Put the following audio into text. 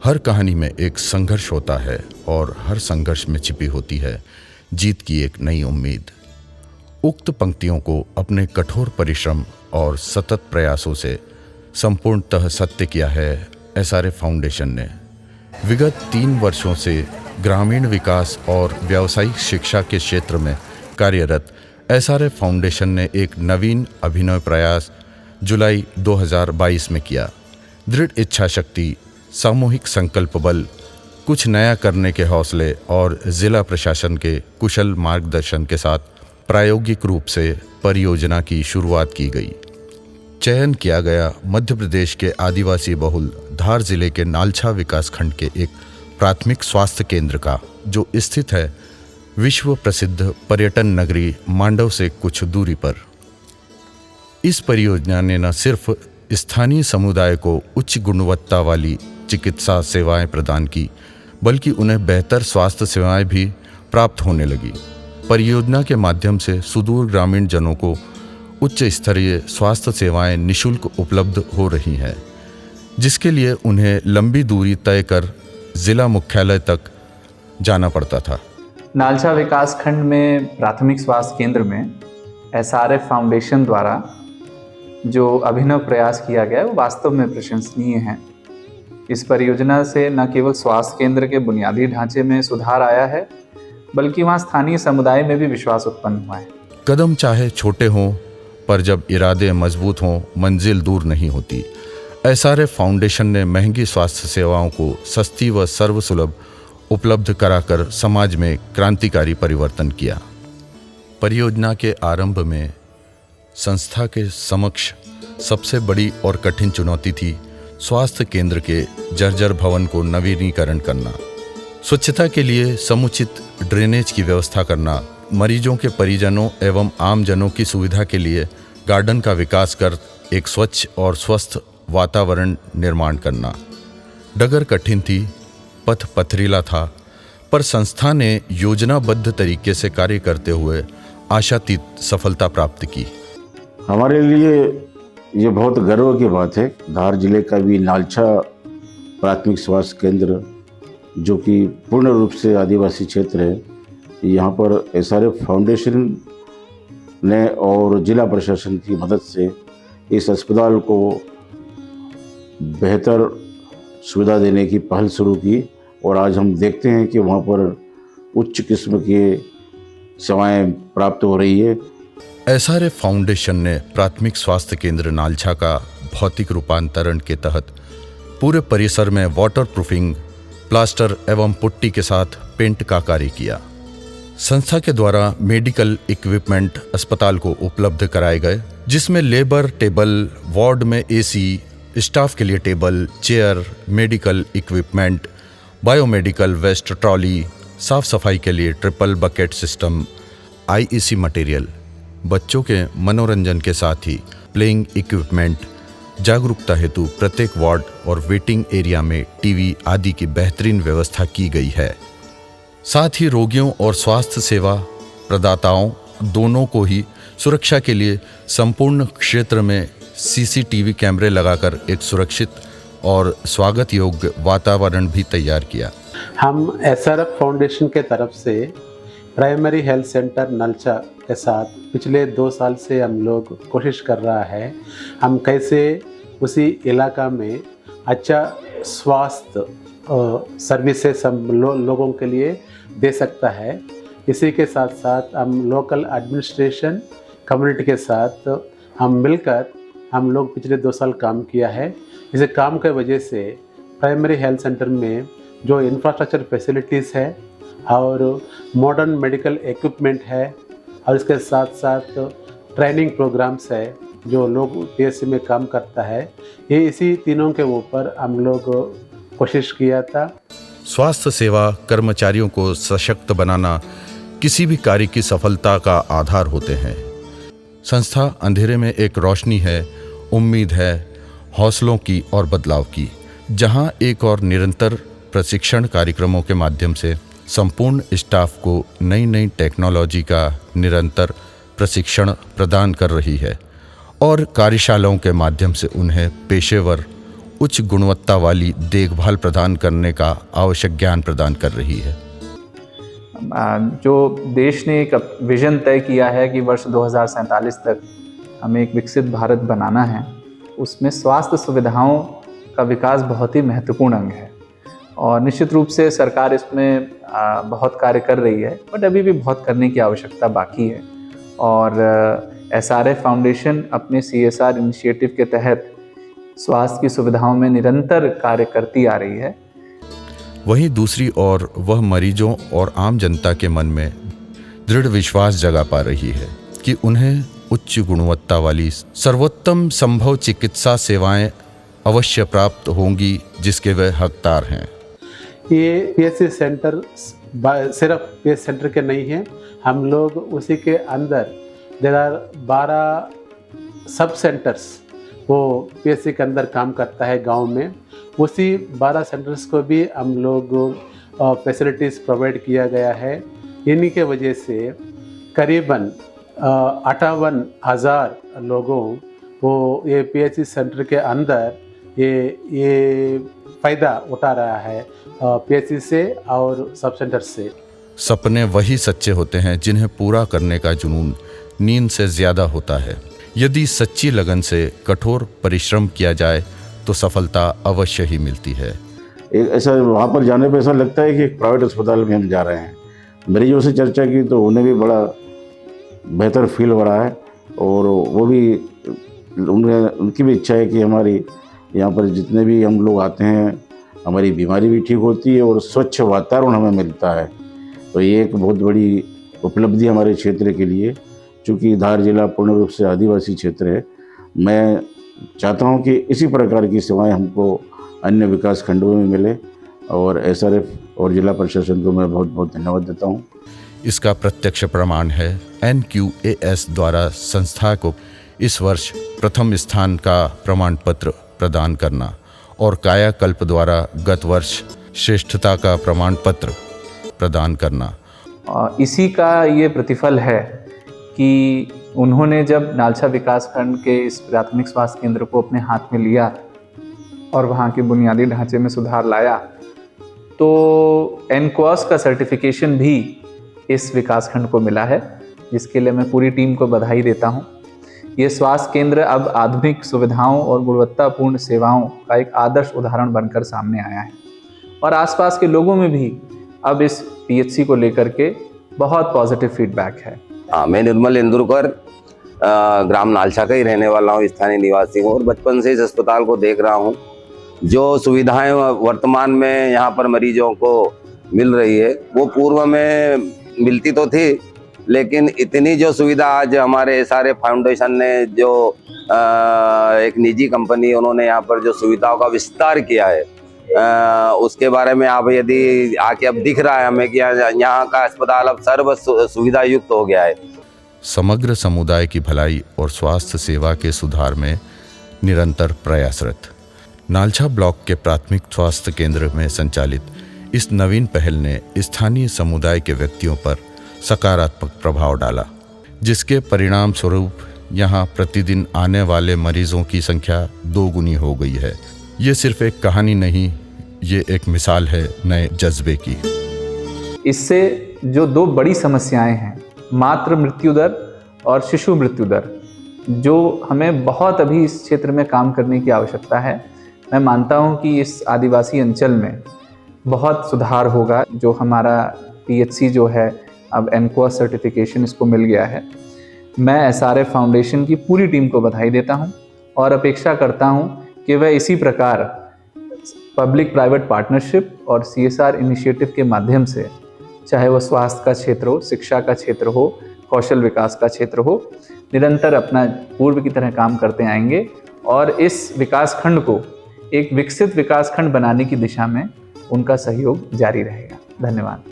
हर कहानी में एक संघर्ष होता है और हर संघर्ष में छिपी होती है जीत की एक नई उम्मीद। उक्त पंक्तियों को अपने कठोर परिश्रम और सतत प्रयासों से संपूर्णतः सत्य किया है एसआरएफ फाउंडेशन ने। विगत 3 वर्षों से ग्रामीण विकास और व्यावसायिक शिक्षा के क्षेत्र में कार्यरत एसआरएफ फाउंडेशन ने एक नवीन अभिनव प्रयास जुलाई 2022 में किया। दृढ़ इच्छा शक्ति, सामूहिक संकल्प बल, कुछ नया करने के हौसले और जिला प्रशासन के कुशल मार्गदर्शन के साथ प्रायोगिक रूप से परियोजना की शुरुआत की गई। चयन किया गया मध्य प्रदेश के आदिवासी बहुल धार जिले के नालछा विकासखंड के एक प्राथमिक स्वास्थ्य केंद्र का, जो स्थित है विश्व प्रसिद्ध पर्यटन नगरी मांडव से कुछ दूरी पर। इस परियोजना ने न सिर्फ स्थानीय समुदाय को उच्च गुणवत्ता वाली चिकित्सा सेवाएं प्रदान की, बल्कि उन्हें बेहतर स्वास्थ्य सेवाएं भी प्राप्त होने लगी। परियोजना के माध्यम से सुदूर ग्रामीण जनों को उच्च स्तरीय स्वास्थ्य सेवाएं निःशुल्क उपलब्ध हो रही हैं, जिसके लिए उन्हें लंबी दूरी तय कर जिला मुख्यालय तक जाना पड़ता था। नालछा विकास खंड में प्राथमिक स्वास्थ्य केंद्र में एसआरएफ फाउंडेशन द्वारा जो अभिनव प्रयास किया गया है वो वास्तव में प्रशंसनीय है। इस परियोजना से न केवल स्वास्थ्य केंद्र के बुनियादी ढांचे में सुधार आया है, बल्कि वहाँ स्थानीय समुदाय में भी विश्वास उत्पन्न हुआ है। कदम चाहे छोटे हों, पर जब इरादे मजबूत हों, मंजिल दूर नहीं होती। एसआरएफ फाउंडेशन ने महंगी स्वास्थ्य सेवाओं को सस्ती व सर्वसुलभ उपलब्ध कराकर समाज में क्रांतिकारी परिवर्तन किया। परियोजना के आरंभ में संस्था के समक्ष सबसे बड़ी और कठिन चुनौती थी स्वास्थ्य केंद्र के जर्जर भवन को नवीनीकरण करना, स्वच्छता के लिए समुचित ड्रेनेज की व्यवस्था करना, मरीजों के परिजनों एवं आमजनों की सुविधा के लिए गार्डन का विकास कर एक स्वच्छ और स्वस्थ वातावरण निर्माण करना। डगर कठिन थी, पथ पथरीला था, पर संस्था ने योजनाबद्ध तरीके से कार्य करते हुए आशातीत सफलता प्राप्त की। हमारे लिए ये बहुत गर्व की बात है। धार जिले का भी नालछा प्राथमिक स्वास्थ्य केंद्र, जो कि पूर्ण रूप से आदिवासी क्षेत्र है, यहाँ पर एसआरएफ फाउंडेशन ने और जिला प्रशासन की मदद से इस अस्पताल को बेहतर सुविधा देने की पहल शुरू की और आज हम देखते हैं कि वहाँ पर उच्च किस्म की सेवाएं प्राप्त हो रही है। एसआरएफ फाउंडेशन ने प्राथमिक स्वास्थ्य केंद्र नालछा का भौतिक रूपांतरण के तहत पूरे परिसर में वाटर प्रूफिंग, प्लास्टर एवं पुट्टी के साथ पेंट का कार्य किया। संस्था के द्वारा मेडिकल इक्विपमेंट अस्पताल को उपलब्ध कराए गए, जिसमें लेबर टेबल, वार्ड में एसी, स्टाफ के लिए table, chair, medical equipment, biomedical waste trolley, साफ सफाई के लिए triple bucket system, IEC material, बच्चों के मनोरंजन के साथ ही प्लेइंग इक्विपमेंट, जागरूकता हेतु प्रत्येक वार्ड और वेटिंग एरिया में टीवी आदि की बेहतरीन व्यवस्था की गई है। साथ ही रोगियों और स्वास्थ्य सेवा प्रदाताओं दोनों को ही सुरक्षा के लिए संपूर्ण क्षेत्र में सीसीटीवी कैमरे लगाकर एक सुरक्षित और स्वागत योग्य वातावरण भी तैयार किया। हम एसआरएफ फाउंडेशन के तरफ से प्राइमरी हेल्थ सेंटर नालछा के साथ पिछले 2 साल से हम लोग कोशिश कर रहा है हम कैसे उसी इलाका में अच्छा स्वास्थ्य सर्विसेज हम लोगों के लिए दे सकता है। इसी के साथ साथ हम लोकल एडमिनिस्ट्रेशन कम्युनिटी के साथ हम मिलकर हम लोग पिछले 2 साल काम किया है। इस काम की वजह से प्राइमरी हेल्थ सेंटर में जो इंफ्रास्ट्रक्चर फैसिलिटीज़ है और मॉडर्न मेडिकल इक्विपमेंट है और इसके साथ साथ ट्रेनिंग प्रोग्राम्स है जो लोग पीएससी में काम करता है, ये इसी तीनों के ऊपर हम लोग कोशिश किया था। स्वास्थ्य सेवा कर्मचारियों को सशक्त बनाना किसी भी कार्य की सफलता का आधार होते हैं। संस्था अंधेरे में एक रोशनी है, उम्मीद है, हौसलों की और बदलाव की, जहां एक और निरंतर प्रशिक्षण कार्यक्रमों के माध्यम से संपूर्ण स्टाफ को नई नई टेक्नोलॉजी का निरंतर प्रशिक्षण प्रदान कर रही है और कार्यशालाओं के माध्यम से उन्हें पेशेवर उच्च गुणवत्ता वाली देखभाल प्रदान करने का आवश्यक ज्ञान प्रदान कर रही है। जो देश ने एक विजन तय किया है कि वर्ष 2047 तक हमें एक विकसित भारत बनाना है, उसमें स्वास्थ्य सुविधाओं का विकास बहुत ही महत्वपूर्ण अंग है और निश्चित रूप से सरकार इसमें बहुत कार्य कर रही है, बट अभी भी बहुत करने की आवश्यकता बाकी है। और SRF फाउंडेशन अपने CSR इनिशिएटिव के तहत स्वास्थ्य की सुविधाओं में निरंतर कार्य करती आ रही है। वहीं दूसरी ओर वह मरीजों और आम जनता के मन में दृढ़ विश्वास जगा पा रही है कि उन्हें उच्च गुणवत्ता वाली सर्वोत्तम संभव चिकित्सा सेवाएं अवश्य प्राप्त होंगी जिसके वे हकदार हैं। ये PHC सेंटर सिर्फ PHC सेंटर के नहीं हैं, हम लोग उसी के अंदर देयर आर 12 सब सेंटर्स वो PHC के अंदर काम करता है गांव में। उसी 12 सेंटर्स को भी हम लोग फैसिलिटीज़ प्रोवाइड किया गया है। इन्हीं के वजह से करीबन 58,000 लोगों को ये PHC सेंटर के अंदर ये फ़ायदा उठा रहा है PHC से और सब सेंटर से। सपने वही सच्चे होते हैं जिन्हें पूरा करने का जुनून नींद से ज़्यादा होता है। यदि सच्ची लगन से कठोर परिश्रम किया जाए तो सफलता अवश्य ही मिलती है। एक ऐसा वहाँ पर जाने पर ऐसा लगता है कि एक प्राइवेट अस्पताल में हम जा रहे हैं। मरीजों से चर्चा की तो उन्हें भी बड़ा बेहतर फील हो रहा है और वो भी उनकी भी इच्छा है कि हमारी यहाँ पर जितने भी हम लोग आते हैं हमारी बीमारी भी ठीक होती है और स्वच्छ वातावरण हमें मिलता है। तो ये एक बहुत बड़ी उपलब्धि हमारे क्षेत्र के लिए, चूँकि धार जिला पूर्ण रूप से आदिवासी क्षेत्र है। मैं चाहता हूँ कि इसी प्रकार की सेवाएं हमको अन्य विकास खंडों में मिले और SRF और जिला प्रशासन को मैं बहुत बहुत धन्यवाद देता हूँ। इसका प्रत्यक्ष प्रमाण है NQAS द्वारा संस्था को इस वर्ष प्रथम स्थान का प्रमाण पत्र प्रदान करना और कायाकल्प द्वारा गत वर्ष श्रेष्ठता का प्रमाण पत्र प्रदान करना। इसी का ये प्रतिफल है कि उन्होंने जब नालछा विकासखंड के इस प्राथमिक स्वास्थ्य केंद्र को अपने हाथ में लिया और वहाँ के बुनियादी ढांचे में सुधार लाया, तो NQAS का सर्टिफिकेशन भी इस विकासखंड को मिला है, जिसके लिए मैं पूरी टीम को बधाई देता हूँ। ये स्वास्थ्य केंद्र अब आधुनिक सुविधाओं और गुणवत्तापूर्ण सेवाओं का एक आदर्श उदाहरण बनकर सामने आया है और आसपास के लोगों में भी अब इस PHC को लेकर के बहुत पॉजिटिव फीडबैक है। मैं निर्मल इंदुरकर ग्राम नालछा का ही रहने वाला हूँ, स्थानीय निवासी हूँ और बचपन से इस अस्पताल को देख रहा हूँ। जो सुविधाएं वर्तमान में यहाँ पर मरीजों को मिल रही है वो पूर्व में मिलती तो थी, लेकिन इतनी जो सुविधा आज हमारे SRF फाउंडेशन ने जो एक निजी कंपनी उन्होंने यहाँ पर जो सुविधाओं का विस्तार किया है, उसके बारे में आप यदि आके अब दिख रहा है हमें कि यहाँ का अस्पताल अब सर्व सुविधा युक्त हो गया है। समग्र समुदाय की भलाई और स्वास्थ्य सेवा के सुधार में निरंतर प्रयासरत नालछा ब्लॉक के प्राथमिक स्वास्थ्य केंद्र में संचालित इस नवीन पहल ने स्थानीय समुदाय के व्यक्तियों पर सकारात्मक प्रभाव डाला, जिसके परिणाम स्वरूप यहाँ प्रतिदिन आने वाले मरीजों की संख्या 2 गुनी हो गई है। ये सिर्फ एक कहानी नहीं, ये एक मिसाल है नए जज्बे की। इससे जो 2 बड़ी समस्याएं हैं, मातृ मृत्यु दर और शिशु मृत्यु दर, जो हमें बहुत अभी इस क्षेत्र में काम करने की आवश्यकता है। मैं मानता हूं कि इस आदिवासी अंचल में बहुत सुधार होगा। जो हमारा PHC जो है अब NQAS सर्टिफिकेशन इसको मिल गया है। मैं SRF फाउंडेशन की पूरी टीम को बधाई देता हूं और अपेक्षा करता हूं कि वह इसी प्रकार पब्लिक प्राइवेट पार्टनरशिप और CSR इनिशिएटिव के माध्यम से, चाहे वो स्वास्थ्य का क्षेत्र हो, शिक्षा का क्षेत्र हो, कौशल विकास का क्षेत्र हो, निरंतर अपना पूर्व की तरह काम करते आएंगे और इस विकासखंड को एक विकसित विकासखंड बनाने की दिशा में उनका सहयोग जारी रहेगा। धन्यवाद।